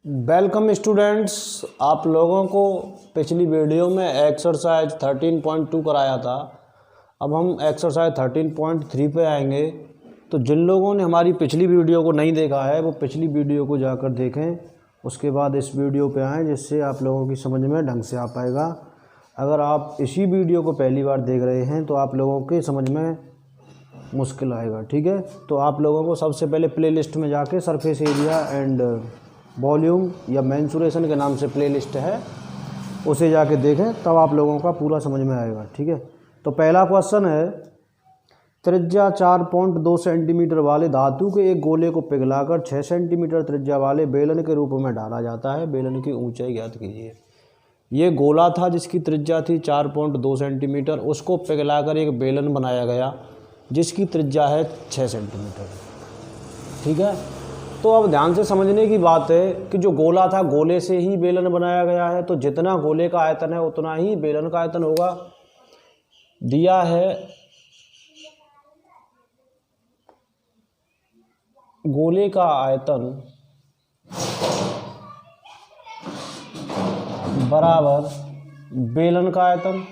Welcome students. आप लोगों को पिछली वीडियो में एक्सरसाइज 13.2 कराया था। अब हम एक्सरसाइज 13.3 पे आएंगे। तो जिन लोगों ने हमारी पिछली वीडियो को नहीं देखा है वो पिछली वीडियो को जाकर देखें, उसके बाद इस वीडियो पे आएँ, जिससे आप लोगों की समझ में ढंग से आ पाएगा। अगर आप इसी वीडियो को पहली बार देख रहे हैं तो आप लोगों की समझ में मुश्किल आएगा। ठीक है, तो आप लोगों को सबसे पहले प्लेलिस्ट में जाके सरफेस एरिया एंड वॉल्यूम या मेंसुरेशन के नाम से प्लेलिस्ट है, उसे जाके देखें, तब आप लोगों का पूरा समझ में आएगा। ठीक है, तो पहला क्वेश्चन है, त्रिज्या 4.2 सेंटीमीटर वाले धातु के एक गोले को पिघलाकर 6 सेंटीमीटर त्रिज्या वाले बेलन के रूप में डाला जाता है। बेलन की ऊंचाई ज्ञात कीजिए। ये गोला था जिसकी त्रिज्या थी 4.2 सेंटीमीटर, उसको पिघलाकर एक बेलन बनाया गया जिसकी त्रिज्या है 6 सेंटीमीटर। ठीक है, तो अब ध्यान से समझने की बात है कि जो गोला था, गोले से ही बेलन बनाया गया है, तो जितना गोले का आयतन है उतना ही बेलन का आयतन होगा। दिया है गोले का आयतन बराबर बेलन का आयतन।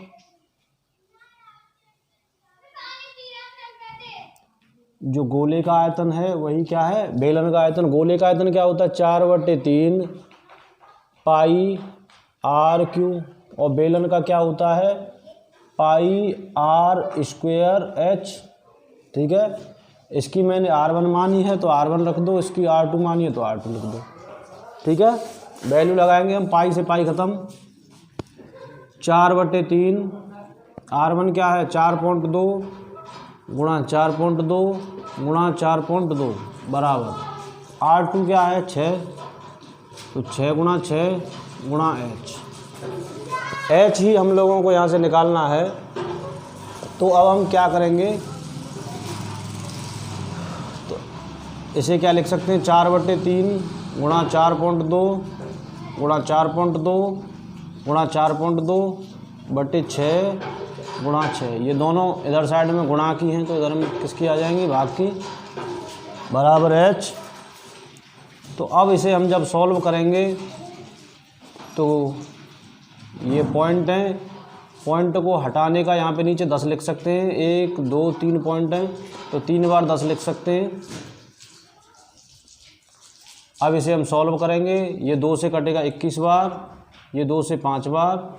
जो गोले का आयतन है वही क्या है, बेलन का आयतन। गोले का आयतन क्या होता है, 4/3 पाई आर क्यू, और बेलन का क्या होता है, पाई आर स्क्वायर एच। ठीक है, इसकी मैंने R1 मानी है तो R1 रख दो, इसकी R2 मानी है तो R2 लिख दो। ठीक है, वैल्यू लगाएंगे हम, पाई से पाई खत्म, 4/3 R1 क्या है 4.2 गुणा 4.2 गुणा 4.2 बराबर R2 क्या है 6, तो 6 गुणा 6 गुणा H ही हम लोगों को यहाँ से निकालना है। तो अब हम क्या करेंगे, तो इसे क्या लिख सकते हैं, 4/3 गुणा 4.2 गुणा 4.2 गुणा 4.2 बटे 6 गुणा 6। ये दोनों इधर साइड में गुणा की हैं तो इधर में किसकी आ जाएंगी, भाग की, बराबर H। तो अब इसे हम जब सॉल्व करेंगे तो ये पॉइंट हैं, पॉइंट को हटाने का यहाँ पे नीचे 10 लिख सकते हैं। 1 2 3 पॉइंट हैं तो 3 बार 10 लिख सकते हैं। अब इसे हम सॉल्व करेंगे, ये 2 से कटेगा 21 बार, ये 2 से 5 बार,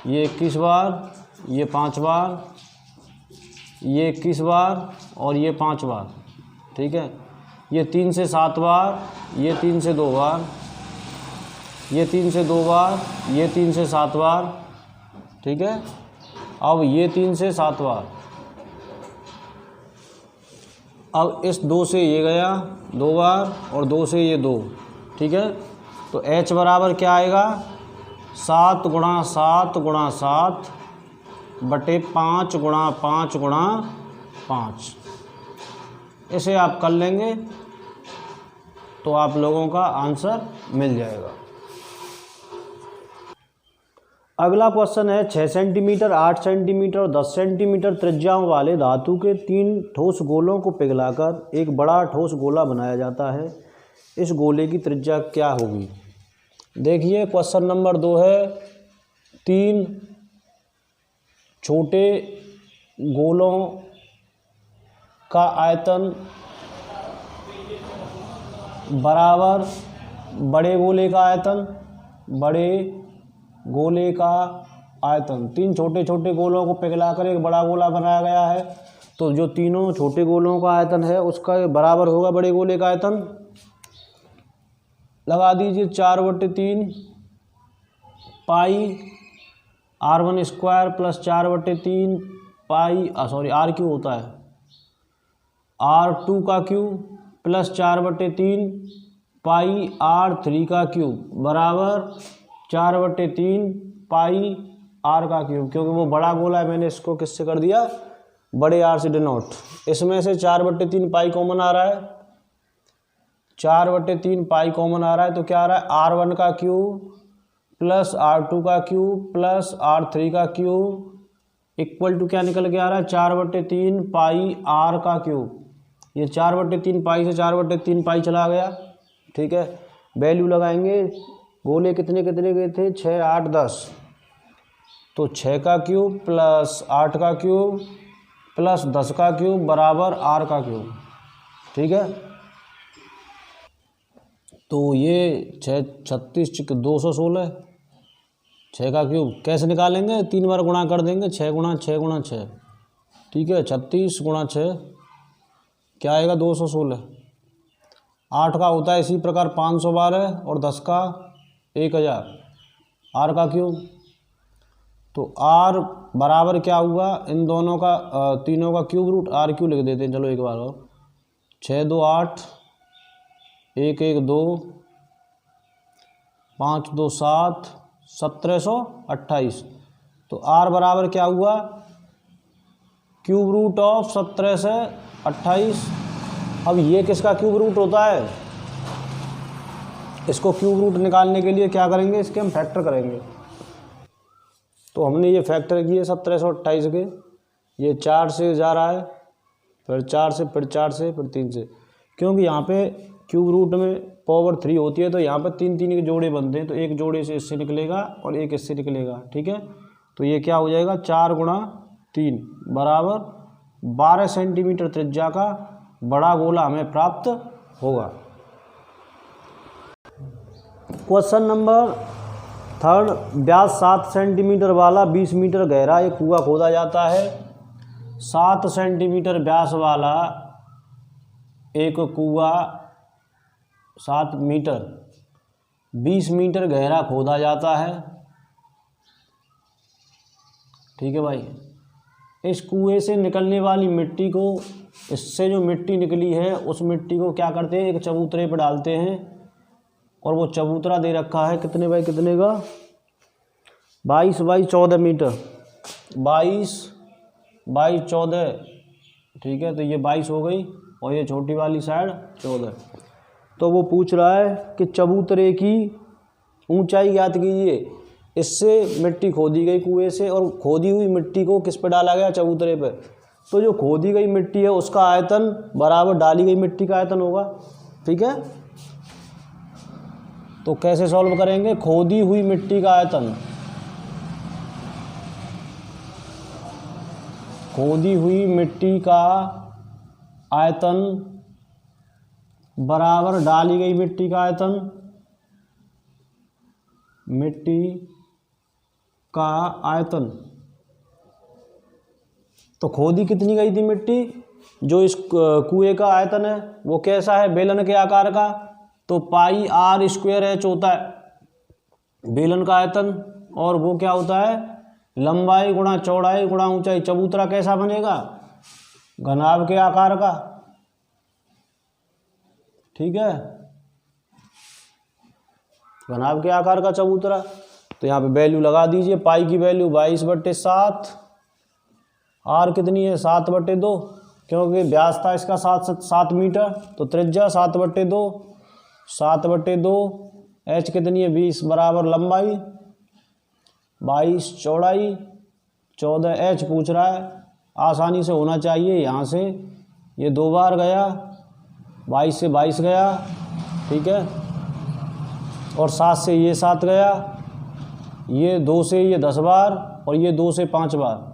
ये 21 बार, ये 5 बार, ये 21 बार और ये 5 बार। ठीक है, ये 3 से 7 बार, ये 3 से 2 बार, ये 3 से 2 बार, ये 3 से 7 बार। ठीक है, अब ये 3 से 7 बार। अब इस 2 से ये गया 2 बार और 2 से ये 2। ठीक है, तो H बराबर क्या आएगा, 7 गुणा 7 गुणा 7 बटे 5 गुणा 5 गुणा 5। इसे आप कर लेंगे तो आप लोगों का आंसर मिल जाएगा। अगला क्वेश्चन है, 6 सेंटीमीटर 8 सेंटीमीटर और 10 सेंटीमीटर त्रिज्याओं वाले धातु के 3 ठोस गोलों को पिघलाकर एक बड़ा ठोस गोला बनाया जाता है। इस गोले की त्रिज्या क्या होगी। देखिए क्वेश्चन नंबर 2 है, 3 छोटे गोलों का आयतन बराबर बड़े गोले का आयतन। बड़े गोले का आयतन, 3 छोटे छोटे गोलों को पिघलाकर एक बड़ा गोला बनाया गया है, तो जो तीनों छोटे गोलों का आयतन है उसका बराबर होगा बड़े गोले का आयतन। लगा दीजिए 4/3 पाई R1 स्क्वायर प्लस 4/3 पाई R क्यू होता है R2 का क्यूब प्लस 4/3 पाई R3 का क्यूब बराबर 4/3 पाई R का क्यूब। क्योंकि वो बड़ा गोला है, मैंने इसको किससे कर दिया, बड़े R से डिनोट। इसमें से 4/3 पाई कॉमन आ रहा है, 4/3 पाई कॉमन आ रहा है, तो क्या आ रहा है, R1 का क्यूब प्लस R2 का क्यूब प्लस R3 का क्यूब इक्वल टू क्या निकल के आ रहा है, 4/3 पाई R का क्यूब। ये 4/3 पाई से 4/3 पाई चला गया। ठीक है, वैल्यू लगाएंगे। गोले कितने कितने के थे, 6, 8, 10, तो 6 का क्यूब प्लस 8 का क्यूब प्लस 10 का क्यूब बराबर r का क्यूब। ठीक है, तो ये 6 36 216, 6 का क्यूब कैसे निकालेंगे, 3 बार गुणा कर देंगे, 6 गुणा 6 गुणा 6। ठीक है, 36 गुणा 6 क्या आएगा, 216। 8 का होता है इसी प्रकार 512 और 10 का 1000, r का क्यूब। तो r बराबर क्या हुआ, इन दोनों का तीनों का क्यूब रूट r क्यूब लिख देते हैं। चलो एक बार और, 6 2 8, 1 1 2, 5 2 7, 1728। तो r बराबर क्या हुआ, क्यूब रूट ऑफ 17 से 28। अब ये किसका क्यूब रूट होता है, इसको क्यूब रूट निकालने के लिए क्या करेंगे, इसके हम फैक्टर करेंगे। तो हमने ये फैक्टर किए 1728 के, ये 4 से जा रहा है, फिर 4 से, फिर 4 से, फिर 3 से, क्योंकि यहाँ पे क्यूब रूट में पावर 3 होती है, तो यहाँ पर 3 3 के जोड़े बनते हैं, तो एक जोड़े से इससे निकलेगा और एक इससे निकलेगा। ठीक है, तो ये क्या हो जाएगा, 4 गुणा 3 बराबर 12 सेंटीमीटर त्रिज्या का बड़ा गोला हमें प्राप्त होगा। क्वेश्चन नंबर 3, व्यास 7 सेंटीमीटर वाला 20 मीटर गहरा एक कुआं खोदा जाता है। 7 सेंटीमीटर व्यास वाला एक कुआं 7 मीटर 20 मीटर गहरा खोदा जाता है। ठीक है भाई, इस कुएं से निकलने वाली मिट्टी को, इससे जो मिट्टी निकली है उस मिट्टी को क्या करते हैं, एक चबूतरे पर डालते हैं, और वो चबूतरा दे रखा है कितने बाई कितने का, 22 बाई 14 मीटर, 22 बाई 14। ठीक है, तो ये 22 हो गई और ये छोटी वाली साइड 14। तो वो पूछ रहा है कि चबूतरे की ऊंचाई ज्ञात कीजिए। इससे मिट्टी खोदी गई कुएं से, और खोदी हुई मिट्टी को किस पे डाला गया, चबूतरे पे। तो जो खोदी गई मिट्टी है उसका आयतन बराबर डाली गई मिट्टी का आयतन होगा। ठीक है, तो कैसे सॉल्व करेंगे, खोदी हुई मिट्टी का आयतन, खोदी हुई मिट्टी का आयतन बराबर डाली गई मिट्टी का आयतन, मिट्टी का आयतन। तो खोदी कितनी गई थी मिट्टी, जो इस कुएं का आयतन है वो कैसा है, बेलन के आकार का, तो पाई r स्क्वायर h होता है बेलन का आयतन, और वो क्या होता है, लंबाई गुणा चौड़ाई गुणा ऊंचाई। चबूतरा कैसा बनेगा, घनाभ के आकार का। ठीक है, घनाभ के आकार का चबूतरा। तो यहाँ पे वैल्यू लगा दीजिए, पाई की वैल्यू 22/7, r कितनी है 7/2, क्योंकि व्यास था इसका 7 मीटर, तो त्रिज्या 7/2, 7/2, h कितनी है 20 बराबर लंबाई 22 चौड़ाई 14, h पूछ रहा है, आसानी से होना चाहिए। यहाँ से ये 2 बार गया, 22 से 22 गया। ठीक है, और 7 से ये 7 गया, ये 2 से ये 10 बार, और ये 2 से 5 बार।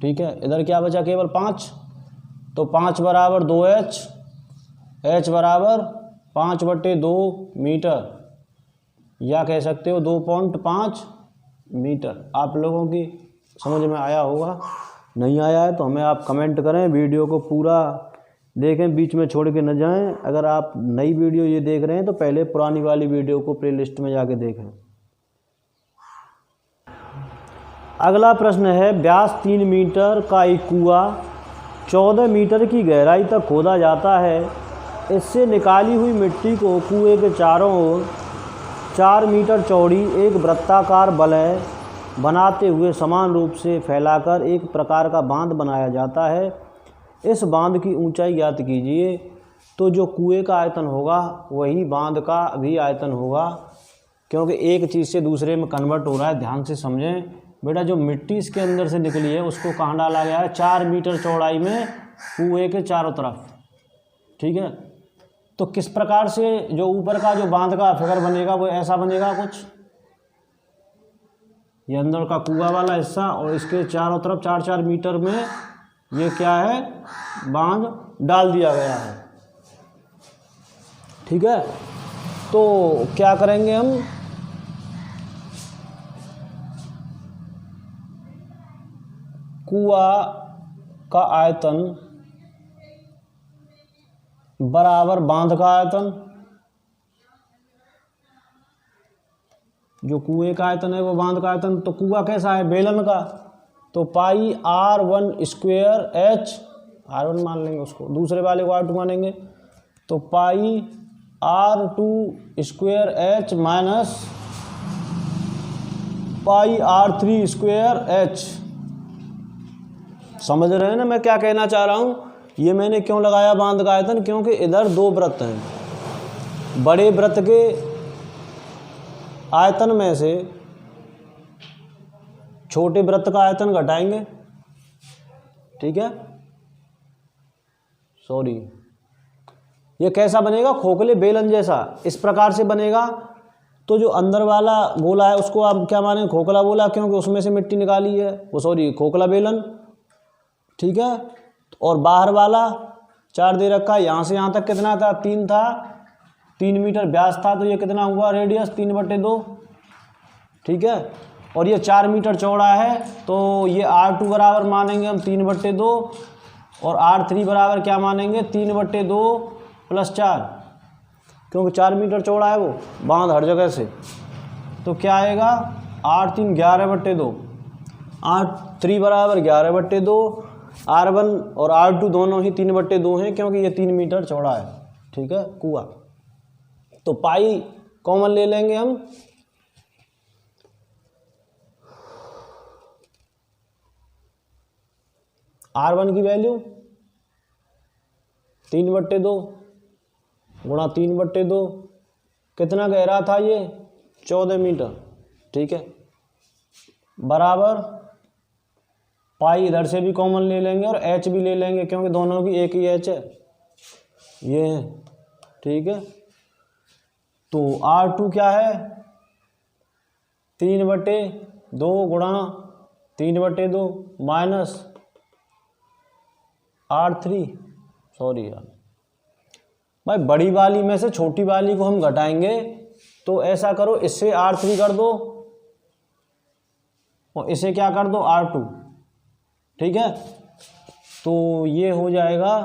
ठीक है, इधर क्या बचा, केवल 5, तो 5 बराबर 2h, h बराबर 5/2 मीटर, या कह सकते हो 2.5 मीटर। आप लोगों की समझ में आया होगा, नहीं आया है तो हमें आप कमेंट करें, वीडियो को पूरा देखें, बीच में छोड़ के न जाएं। अगर आप नई वीडियो ये देख रहे हैं तो पहले पुरानी वाली वीडियो को प्लेलिस्ट में जाके देखें। अगला प्रश्न है, व्यास 3 मीटर का एक कुआं 14 मीटर की गहराई तक खोदा जाता है। इससे निकाली हुई मिट्टी को कुएं के चारों ओर 4 मीटर चौड़ी एक वृत्ताकार वलय बनाते हुए समान रूप से फैलाकर एक प्रकार का बांध बनाया जाता है। इस बांध की ऊंचाई ज्ञात कीजिए। तो जो कुएं का आयतन होगा वही बांध का भी आयतन होगा, क्योंकि एक चीज़ से दूसरे में कन्वर्ट हो रहा है। ध्यान से समझें बेटा, जो मिट्टी इसके अंदर से निकली है उसको कहाँ डाला गया है, 4 मीटर चौड़ाई में कुएं के चारों तरफ। ठीक है, तो किस प्रकार से जो ऊपर का जो बांध का फिगर बनेगा वो ऐसा बनेगा कुछ, ये अंदर का कुआं वाला हिस्सा और इसके चारों तरफ 4-4 मीटर में ये क्या है, बांध डाल दिया गया है। ठीक है, तो क्या करेंगे हम, कुआं का आयतन बराबर बांध का आयतन, जो कुएं का आयतन है वो बांध का आयतन, तो कुआं कैसा है, बेलन का, तो पाई R1 स्क्वेयर H, R1 मान लेंगे उसको, दूसरे वाले को R2 मानेंगे, तो पाई R2 square H minus pi R3 square H। समझ रहे हैं ना मैं क्या कहना चाह रहा हूँ। ये मैंने क्यों लगाया बांध का आयतन, क्योंकि इधर 2 वृत्त हैं, बड़े वृत्त के आयतन में से छोटे वृत्त का आयतन घटाएंगे। ठीक है, सॉरी, ये कैसा बनेगा, खोखले बेलन जैसा, इस प्रकार से बनेगा। तो जो अंदर वाला गोला है उसको आप क्या माने, खोखला बोला, क्योंकि उसमें से मिट्टी निकाली है, वो सॉरी खोखला बेलन। ठीक है, और बाहर वाला 4 दे रखा है, यहाँ से यहाँ तक कितना था, 3 था, 3 मीटर व्यास था, तो ये कितना हुआ रेडियस, 3/2। ठीक है, और ये 4 मीटर चौड़ा है, तो ये R2 बराबर मानेंगे हम 3/2 और R3 बराबर क्या मानेंगे, 3/2 + 4, क्योंकि 4 मीटर चौड़ा है वो बांध हर जगह से। तो क्या आएगा, R3 11/2, R3 बराबर 11/2, R1 और R2 दोनों ही 3/2 हैं, क्योंकि ये 3 मीटर चौड़ा है। ठीक है, कुआं, तो पाई कॉमन ले लेंगे हम, R1 की वैल्यू 3/2 गुणा 3/2, कितना गहरा था ये, 14 मीटर। ठीक है, बराबर पाई इधर से भी कॉमन ले लेंगे और H भी ले लेंगे, क्योंकि दोनों की एक ही H है, ये है। ठीक है, तो R2 क्या है, 3/2 गुणा 3/2 माइनस R3, सॉरी यार भाई, बड़ी वाली में से छोटी वाली को हम घटाएंगे, तो ऐसा करो, इससे R3 कर दो और इसे क्या कर दो, R2। ठीक है, तो ये हो जाएगा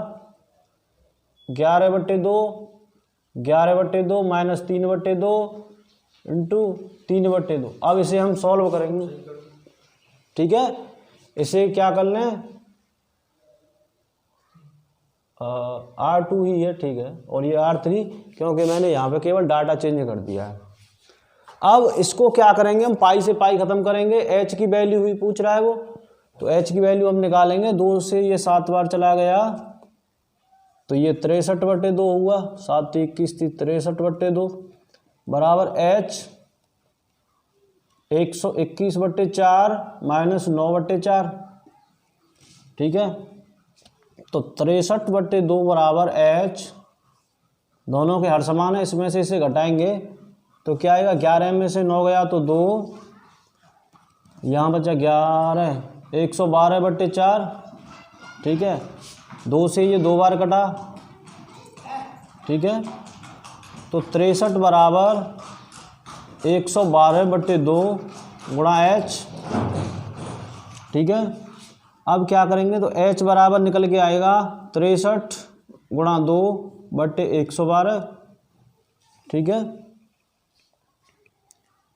11/2 माइनस 3/2 इंटू 3/2। अब इसे हम सॉल्व करेंगे। ठीक है, इसे क्या कर लें, R2 ही है। ठीक है, और ये R3, क्योंकि मैंने यहाँ पे केवल डाटा चेंज कर दिया है। अब इसको क्या करेंगे हम, पाई से पाई खत्म करेंगे, H की वैल्यू हुई पूछ रहा है वो, तो H की वैल्यू हम निकालेंगे, 2 से ये 7 बार चला गया, तो ये 63/2 हुआ, 7 21 थी, 63/2 बराबर H 121/4 माइनस 9/4। ठीक है, तो 63/2 बराबर H, दोनों के हर समान है, इसमें से इसे घटाएंगे तो क्या आएगा, 11 में से 9 गया तो 2, यहाँ बचा 11, 112/4। ठीक है, 2 से ये 2 बार कटा। ठीक है, तो 63 बराबर 112/2 गुणा H। ठीक है, अब क्या करेंगे, तो H बराबर निकल के आएगा 63 गुणा 2/112। ठीक है,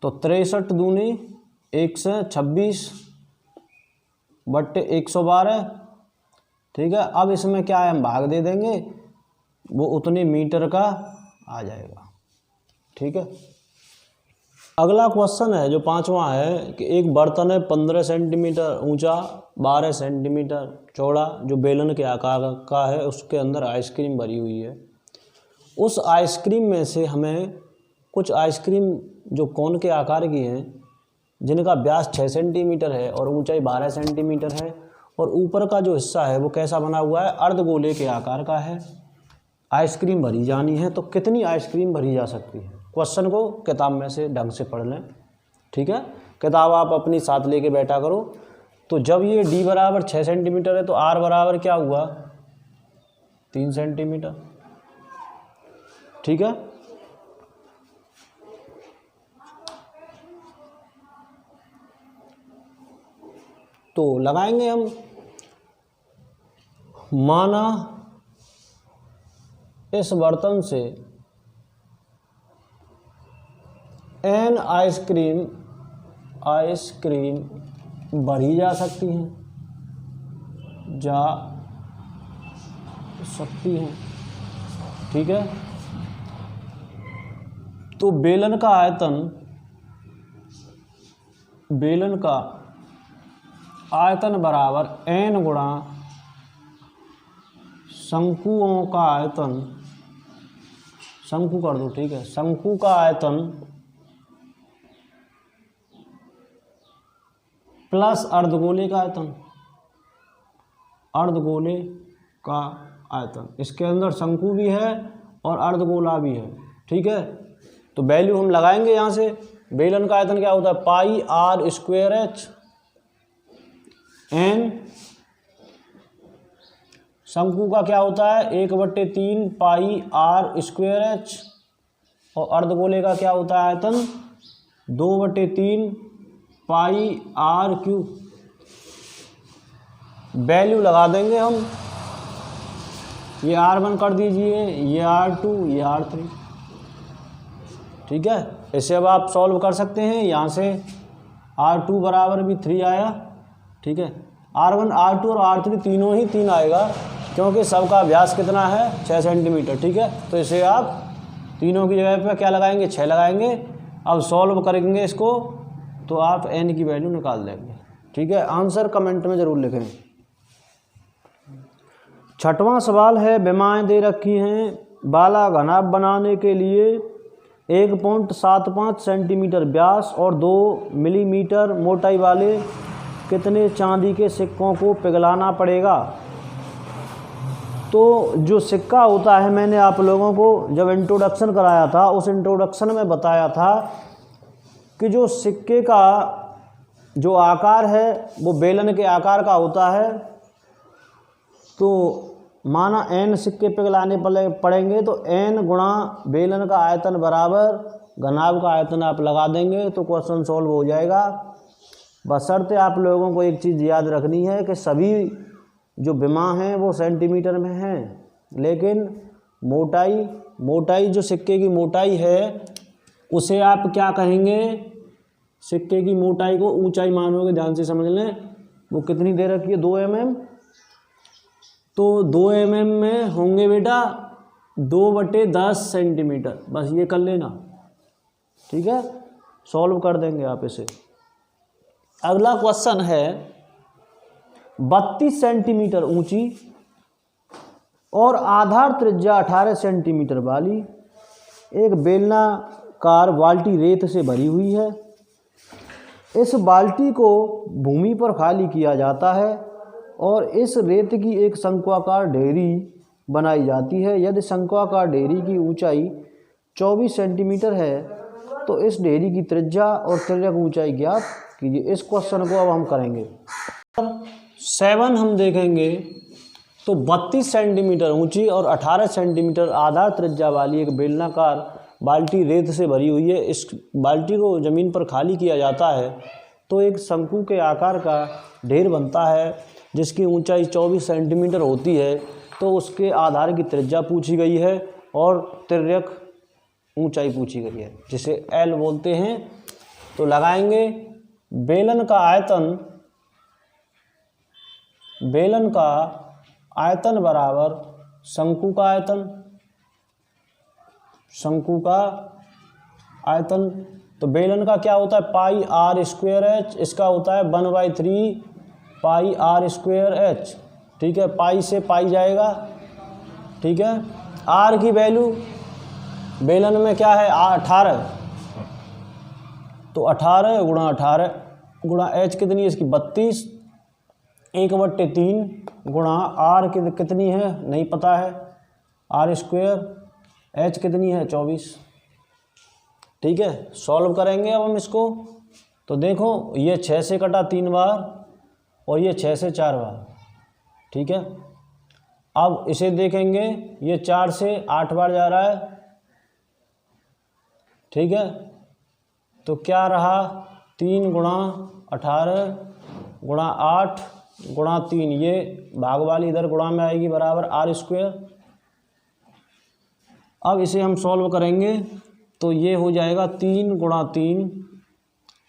तो 63 दूनी 126/112। ठीक है, अब इसमें क्या है, हम भाग दे देंगे, वो उतने मीटर का आ जाएगा। ठीक है, अगला क्वेश्चन है जो 5वां है कि एक बर्तन है 15 सेंटीमीटर ऊंचा, 12 सेंटीमीटर चौड़ा, जो बेलन के आकार का है, उसके अंदर आइसक्रीम भरी हुई है। उस आइसक्रीम में से हमें कुछ आइसक्रीम जो कोन के आकार की हैं, जिनका व्यास 6 सेंटीमीटर है और ऊंचाई 12 सेंटीमीटर है, और ऊपर का जो हिस्सा है वो कैसा बना हुआ है, अर्धगोले के आकार का है। आइसक्रीम भरी जानी है, तो कितनी आइसक्रीम भरी जा सकती है। क्वेश्चन को किताब में से ढंग से पढ़ लें, ठीक है। किताब आप अपनी साथ लेके बैठा करो। तो जब ये d बराबर 6 सेंटीमीटर है तो r बराबर क्या हुआ 3 सेंटीमीटर, ठीक है। तो लगाएंगे हम, माना इस बर्तन से n आइसक्रीम भरी जा सकती हैं, ठीक है। तो बेलन का आयतन बराबर n गुणा शंकुओं का आयतन, शंकु कर दो, ठीक है, शंकु का आयतन प्लस अर्धगोले का आयतन, अर्धगोले का आयतन। इसके अंदर शंकु भी है और अर्धगोला भी है, ठीक है। तो वैल्यू हम लगाएंगे यहाँ से। बेलन का आयतन क्या होता है पाई आर स्क्वायर एच एन, शंकु का क्या होता है 1/3 पाई आर स्क्वायर एच, और अर्धगोले का क्या होता है आयतन 2/3 पाई आर क्यूब। वैल्यू लगा देंगे हम, ये R1 कर दीजिए, ये R2, ये R3, ठीक है। इसे अब आप सॉल्व कर सकते हैं। यहाँ से R2 बराबर भी 3 आया, ठीक है। R1, R2 और R3 तीनों ही 3 आएगा, क्योंकि सबका व्यास कितना है 6 सेंटीमीटर, ठीक है। तो इसे आप तीनों की जगह पे क्या लगाएंगे 6 लगाएंगे। अब सॉल्व करेंगे इसको तो आप n की वैल्यू निकाल देंगे, ठीक है। आंसर कमेंट में ज़रूर लिखें। छठवां सवाल है, विमाएँ दे रखी हैं, बाला घनाभ बनाने के लिए 1.75 सेंटीमीटर व्यास और 2 मिलीमीटर मोटाई वाले कितने चांदी के सिक्कों को पिघलाना पड़ेगा। तो जो सिक्का होता है, मैंने आप लोगों को जब इंट्रोडक्शन कराया था, उस इंट्रोडक्शन में बताया था कि जो सिक्के का जो आकार है वो बेलन के आकार का होता है। तो माना n सिक्के पिघलाने पड़ेंगे तो n गुणा बेलन का आयतन बराबर घनाभ का आयतन आप लगा देंगे तो क्वेश्चन सॉल्व हो जाएगा। बशर्ते आप लोगों को एक चीज़ याद रखनी है कि सभी जो विमा हैं वो सेंटीमीटर में हैं, लेकिन मोटाई जो सिक्के की मोटाई है उसे आप क्या कहेंगे, सिक्के की मोटाई को ऊंचाई मानोगे, ध्यान से समझ लें। वो कितनी दे रखी है 2 mm, तो 2 mm में होंगे बेटा 2/10 सेंटीमीटर, बस ये कर लेना, ठीक है। सॉल्व कर देंगे आप इसे। अगला क्वेश्चन है, 32 सेंटीमीटर ऊंची और आधार त्रिज्या 18 सेंटीमीटर वाली एक बेलनाकार बाल्टी रेत से भरी हुई है। इस बाल्टी को भूमि पर खाली किया जाता है और इस रेत की एक शंक्वाकार ढेरी बनाई जाती है। यदि शंक्वाकार ढेरी की ऊंचाई 24 सेंटीमीटर है तो इस ढेरी की त्रिज्या और तिर्यक ऊंचाई ज्ञात कीजिए। इस क्वेश्चन को अब हम करेंगे। 7 हम देखेंगे तो 32 सेंटीमीटर ऊंची और 18 सेंटीमीटर आधार त्रिज्या वाली एक बेलनाकार बाल्टी रेत से भरी हुई है। इस बाल्टी को ज़मीन पर खाली किया जाता है तो एक शंकु के आकार का ढेर बनता है जिसकी ऊंचाई 24 सेंटीमीटर होती है। तो उसके आधार की त्रिज्या पूछी गई है और तिर्यक ऊंचाई पूछी गई है जिसे L बोलते हैं। तो लगाएंगे बेलन का आयतन बराबर शंकु का आयतन। तो बेलन का क्या होता है पाई आर स्क्वायर एच, इसका होता है 1/3 पाई आर स्क्वायर एच, ठीक है। पाई से पाई जाएगा, ठीक है। आर की वैल्यू बेलन में क्या है 18, तो 18 गुणा एच कितनी है इसकी 32, 1/3 गुणा आर कितनी है नहीं पता है आर स्क्वायर एच कितनी है 24। ठीक है, सॉल्व करेंगे अब हम इसको। तो देखो ये 6 से कटा 3 बार और ये 6 से 4 बार। ठीक है, अब इसे देखेंगे, ये 4 से 8 बार जा रहा है। ठीक है, तो क्या रहा 3 गुणा 18 गुणा 8 गुणा 3, ये भाग वाली इधर गुणा में आएगी बराबर आर स्क्वायर। अब इसे हम सॉल्व करेंगे तो ये हो जाएगा 3 गुणा 3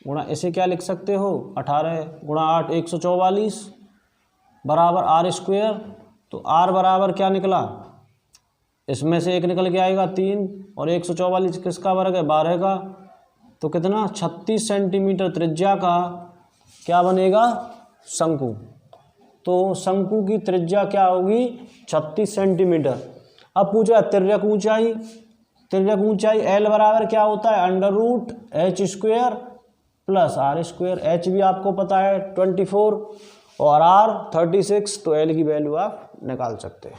गुणा, इसे क्या लिख सकते हो 18 गुणा 8 144 बराबर आर स्क्वायर। तो आर बराबर क्या निकला, इसमें से एक निकल के आएगा 3 और 144 किसका वर्ग है 12 का। तो कितना 36 सेंटीमीटर त्रिज्या का क्या बनेगा शंकु। तो शंकु की त्रिज्या क्या होगी 36 सेंटीमीटर। अब पूछा तिर्यक ऊंचाई, तिर्यक ऊंचाई एल बराबर क्या होता है under root H square plus R square. H भी आपको पता है 24 और आर 36, तो एल की वैल्यू आप निकाल सकते हैं।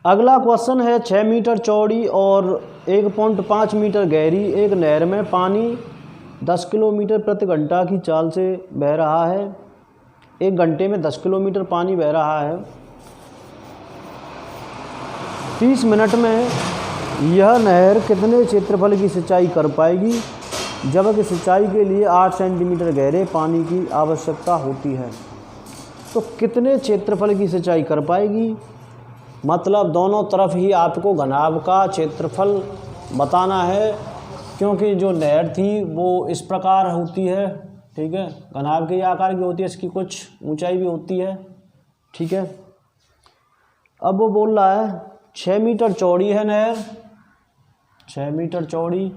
अगला क्वेश्चन है 6 मीटर चौड़ी और 1.5 मीटर गहरी एक नहर में पानी 10 किलोमीटर प्रति घंटा की चाल से बह रहा है। 1 घंटे में 10 किलोमीटर पानी बह रहा है। 30 मिनट में यह नहर कितने क्षेत्रफल की सिंचाई कर पाएगी, जबकि सिंचाई के लिए 8 सेंटीमीटर गहरे पानी की आवश्यकता होती है। तो कितने क्षेत्रफल की सिंचाई कर पाएगी, मतलब दोनों तरफ ही आपको घनाभ का क्षेत्रफल बताना है, क्योंकि जो नहर थी वो इस प्रकार होती है। ठीक है, घनाभ के आकार की होती है, इसकी कुछ ऊंचाई भी होती है। ठीक है, अब वो बोल रहा है 6 मीटर चौड़ी है नहर, 6 मीटर चौड़ी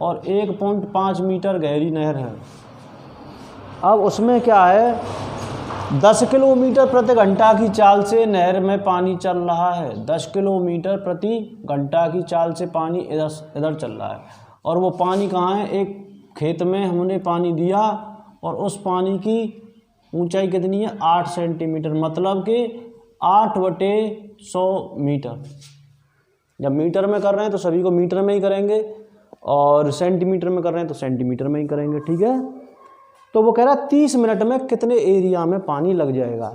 और 1.5 मीटर गहरी नहर है। अब उसमें क्या है 10 किलोमीटर प्रति घंटा की चाल से नहर में पानी चल रहा है। 10 किलोमीटर प्रति घंटा की चाल से पानी इधर चल रहा है, और वो पानी कहाँ है, एक खेत में हमने पानी दिया और उस पानी की ऊंचाई कितनी है 8 सेंटीमीटर, मतलब कि 8/100 मीटर। जब मीटर में कर रहे हैं तो सभी को मीटर में ही करेंगे, और सेंटीमीटर में कर रहे हैं तो सेंटीमीटर में ही करेंगे। ठीक है, तो वो कह रहा है 30 मिनट में कितने एरिया में पानी लग जाएगा।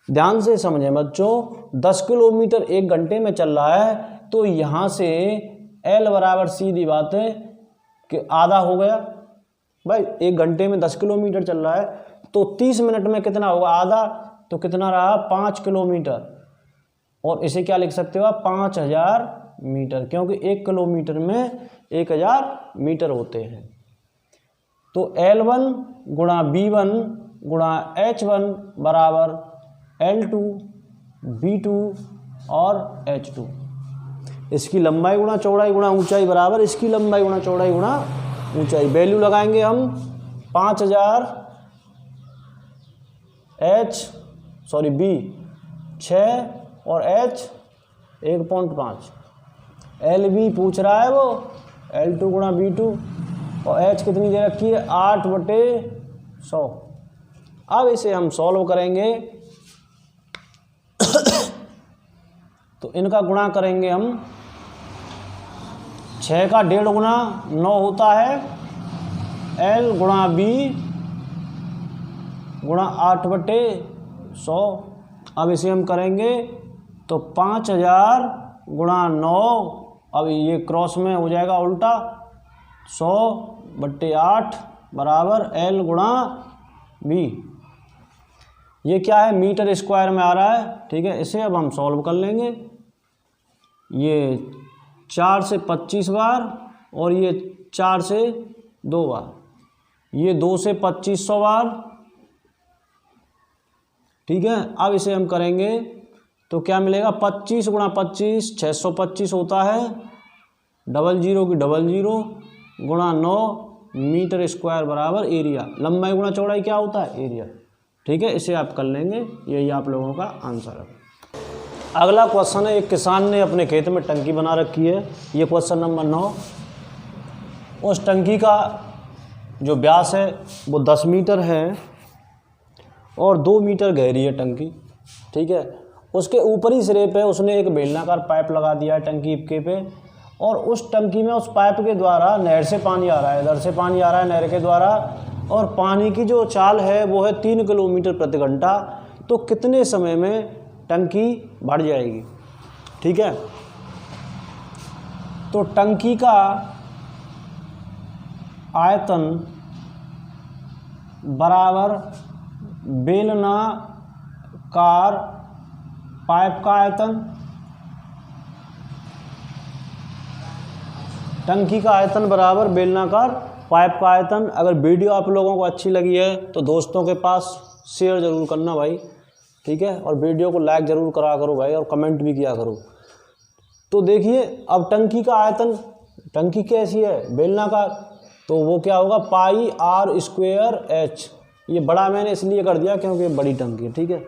ध्यान से समझें बच्चों, 10 किलोमीटर 1 घंटे में चल रहा है, तो यहाँ से L बराबर सीधी बात है कि आधा हो गया भाई। 1 घंटे में 10 किलोमीटर चल रहा है, तो 30 मिनट में कितना होगा आधा, तो कितना रहा 5 किलोमीटर। और इसे क्या लिख सकते हो आप 5000 मीटर, क्योंकि 1 किलोमीटर में 1000 मीटर होते हैं। तो L1 गुणा B1 गुणा H1 बराबर L2 B2 और H2। इसकी लंबाई गुणा चौड़ाई गुणा ऊंचाई बराबर इसकी लंबाई गुणा चौड़ाई गुणा ऊंचाई। वैल्यू लगाएंगे हम 5000 B 6 और H 1.5। LB पूछ रहा है वो L2 गुणा B2, और H कितनी दे रखी है 8/100। अब इसे हम सॉल्व करेंगे तो इनका गुणा करेंगे हम। 6 का 1.5 गुना 9 होता है, L गुणा B गुणा 8/100। अब इसे हम करेंगे तो 5000 गुणा 9, अब ये क्रॉस में हो जाएगा उल्टा, 100/8 बराबर L गुणा B। ये क्या है मीटर स्क्वायर में आ रहा है। ठीक है, इसे अब हम सॉल्व कर लेंगे। ये 4 से 25 बार और ये 4 से 2 बार, ये 2 से 2500 बार। ठीक है, अब इसे हम करेंगे तो क्या मिलेगा 25 गुणा 25 625 होता है, 00 की 00 गुणा 9 मीटर स्क्वायर बराबर एरिया। लंबाई गुणा चौड़ाई क्या होता है एरिया। ठीक है, इसे आप कर लेंगे, यही आप लोगों का आंसर है। अगला क्वेश्चन है, एक किसान ने अपने खेत में टंकी बना रखी है। ये क्वेश्चन नंबर 9। उस टंकी का जो व्यास है वो 10 मीटर है और 2 मीटर गहरी है टंकी। ठीक है, उसके ऊपरी सिरे पे उसने एक बेलनाकार पाइप लगा दिया है टंकी के पे, और उस टंकी में उस पाइप के द्वारा नहर से पानी आ रहा है, इधर से पानी आ रहा है नहर के द्वारा, और पानी की जो चाल है वो है 3 किलोमीटर प्रति घंटा। तो कितने समय में टंकी भर जाएगी? ठीक है, तो टंकी का आयतन बराबर बेलनाकार पाइप का आयतन, टंकी का आयतन बराबर बेलनाकार पाइप का आयतन। अगर वीडियो आप लोगों को अच्छी लगी है तो दोस्तों के पास शेयर ज़रूर करना भाई, ठीक है, और वीडियो को लाइक ज़रूर करा करो भाई, और कमेंट भी किया करो। तो देखिए अब टंकी का आयतन, टंकी कैसी है? बेलनाकार, तो वो क्या होगा? पाई आर स्क्वेयर एच। ये बड़ा मैंने इसलिए कर दिया क्योंकि बड़ी टंकी है, ठीक है।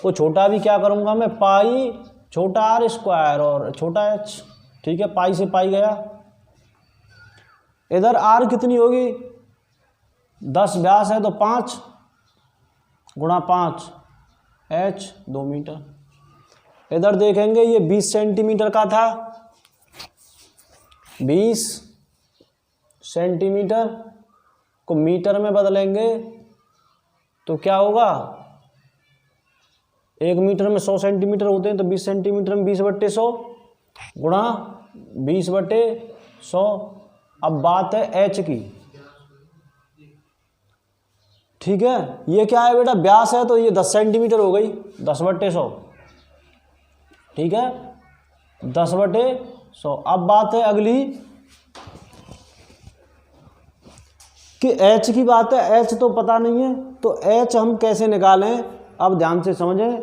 वो छोटा भी क्या करूँगा मैं? पाई छोटा आर स्क्वायर और छोटा एच, ठीक है। पाई से पाई गया, इधर आर कितनी होगी? 10 व्यास है तो 5 गुणा 5, एच 2 मीटर। इधर देखेंगे ये 20 सेंटीमीटर का था, 20 सेंटीमीटर को मीटर में बदलेंगे तो क्या होगा? 1 मीटर में 100 सेंटीमीटर होते हैं, तो 20 सेंटीमीटर में 20/100 गुणा 20/100। अब बात है एच की, ठीक है। ये क्या है बेटा? व्यास है तो ये 10 सेंटीमीटर हो गई, 10/100, ठीक है, 10/100। अब बात है अगली कि एच की बात है। एच तो पता नहीं है, तो एच हम कैसे निकालें? अब ध्यान से समझें।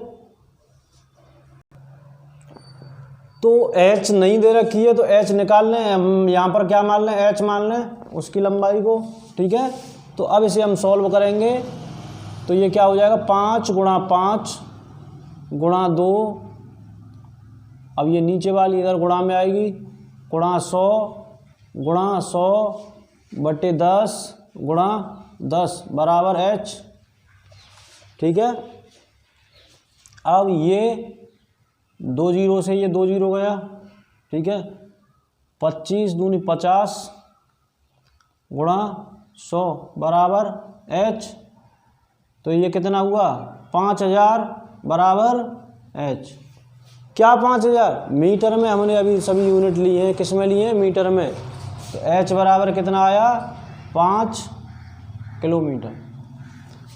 तो एच नहीं दे रखी है तो एच निकाल लें, हम यहाँ पर क्या मान लें? एच मान लें उसकी लंबाई को, ठीक है। तो अब इसे हम सॉल्व करेंगे तो ये क्या हो जाएगा? 5 गुणा 5 गुणा 2, अब ये नीचे वाली इधर गुणा में आएगी, गुणा 100 गुणा 100/10 गुणा 10 बराबर एच, ठीक है। अब ये 2 जीरो से ये 2 जीरो गया, ठीक है। 25 दूनी 50 गुणा 100 बराबर एच, तो ये कितना हुआ? 5000 बराबर एच। क्या 5000? मीटर में हमने अभी सभी यूनिट लिए हैं, किस में लिए हैं? मीटर में। तो एच बराबर कितना आया? 5 किलोमीटर।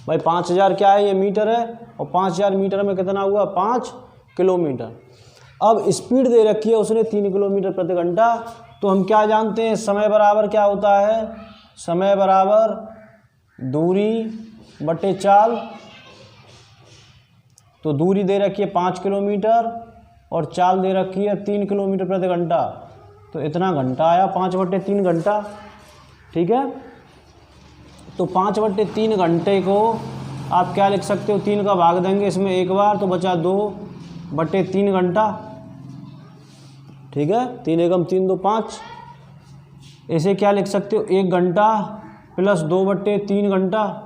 भाई 5000 क्या है? ये मीटर है, और 5000 मीटर में कितना हुआ? 5 किलोमीटर। अब स्पीड दे रखी है उसने 3 किलोमीटर प्रति घंटा। तो हम क्या जानते हैं? समय बराबर क्या होता है? समय बराबर दूरी बटे चाल। तो दूरी दे रखी है 5 किलोमीटर और चाल दे रखी है 3 किलोमीटर प्रति घंटा, तो इतना घंटा आया 5/3 घंटा, ठीक है। तो 5/3 घंटे को आप क्या लिख सकते हो? 3 का भाग देंगे इसमें एक बार तो बचा 2/3 घंटा, ठीक है। 3 एकम 3 2 5। इसे क्या लिख सकते हो? 1 घंटा प्लस 2/3 घंटा।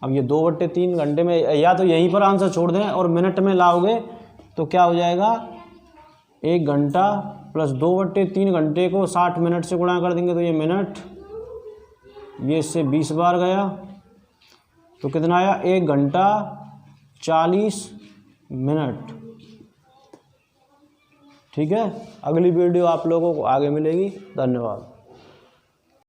अब ये 2/3 घंटे में या तो यहीं पर आंसर छोड़ दें और मिनट में लाओगे तो क्या हो जाएगा? 1 घंटा प्लस 2/3 घंटे को 60 मिनट से गुणा कर देंगे तो ये मिनट, ये इससे 20 बार गया तो कितना आया? 1 घंटा 40 मिनट, ठीक है। अगली वीडियो आप लोगों को आगे मिलेगी। धन्यवाद।